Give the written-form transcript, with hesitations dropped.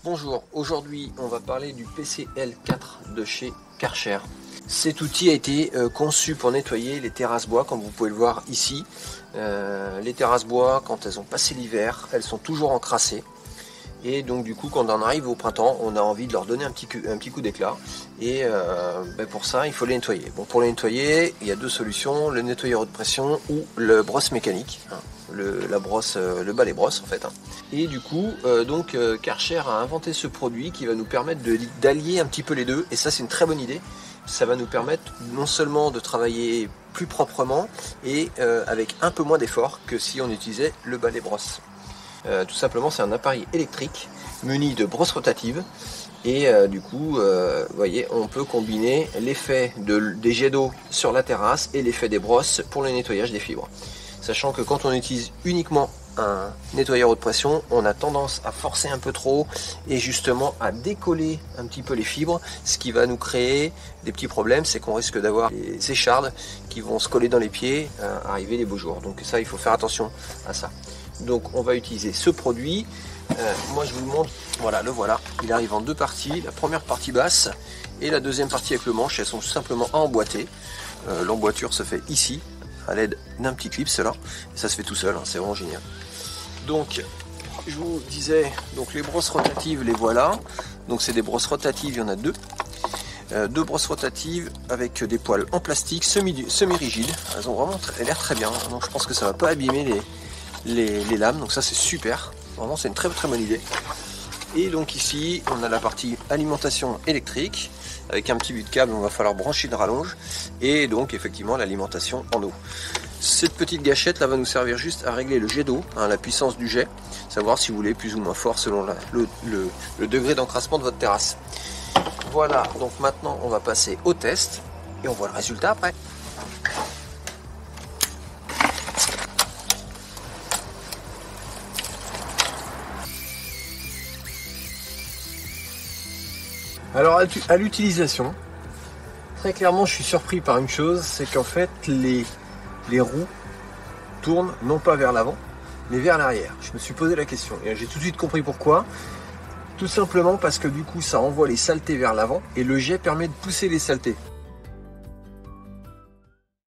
Bonjour, aujourd'hui on va parler du PCL4 de chez Karcher. Cet outil a été conçu pour nettoyer les terrasses bois, comme vous pouvez le voir ici. Les terrasses bois, quand elles ont passé l'hiver, elles sont toujours encrassées. Et donc du coup, quand on arrive au printemps, on a envie de leur donner un petit coup d'éclat. Et pour ça, il faut les nettoyer. Bon, pour les nettoyer, il y a deux solutions, le nettoyeur haute pression ou le brosse mécanique. Le balai brosse en fait. Et du coup, Karcher a inventé ce produit qui va nous permettre d'allier un petit peu les deux. Et ça, c'est une très bonne idée. Ça va nous permettre non seulement de travailler plus proprement et avec un peu moins d'effort que si on utilisait le balai brosse. Tout simplement, c'est un appareil électrique muni de brosses rotatives et vous voyez, on peut combiner l'effet des jets d'eau sur la terrasse et l'effet des brosses pour le nettoyage des fibres. Sachant que quand on utilise uniquement un nettoyeur haute pression, on a tendance à forcer un peu trop et justement à décoller un petit peu les fibres, ce qui va nous créer des petits problèmes, c'est qu'on risque d'avoir des échardes qui vont se coller dans les pieds, arriver les beaux jours. Donc ça, il faut faire attention à ça. Donc on va utiliser ce produit. Moi je vous le montre, voilà, le voilà. Il arrive en deux parties, la première partie basse et la deuxième partie avec le manche. Elles sont tout simplement à emboîter. L'emboîture se fait ici à l'aide d'un petit clip, cela. Et ça se fait tout seul, c'est vraiment génial. Donc je vous disais, donc les brosses rotatives, les voilà. Donc c'est des brosses rotatives, il y en a deux. Deux brosses rotatives avec des poils en plastique semi-rigides. Elles ont vraiment l'air très bien. Donc je pense que ça va pas abîmer les lames, donc ça c'est super, vraiment c'est une très bonne idée. Et donc ici on a la partie alimentation électrique avec un petit bout de câble, on va falloir brancher le rallonge et donc effectivement l'alimentation en eau. Cette petite gâchette là va nous servir juste à régler le jet d'eau, la puissance du jet, savoir si vous voulez plus ou moins fort selon le degré d'encrassement de votre terrasse. Voilà, donc maintenant on va passer au test et on voit le résultat après. Alors à l'utilisation, très clairement je suis surpris par une chose, c'est qu'en fait les roues tournent non pas vers l'avant, mais vers l'arrière. Je me suis posé la question et j'ai tout de suite compris pourquoi. Tout simplement parce que du coup ça envoie les saletés vers l'avant et le jet permet de pousser les saletés.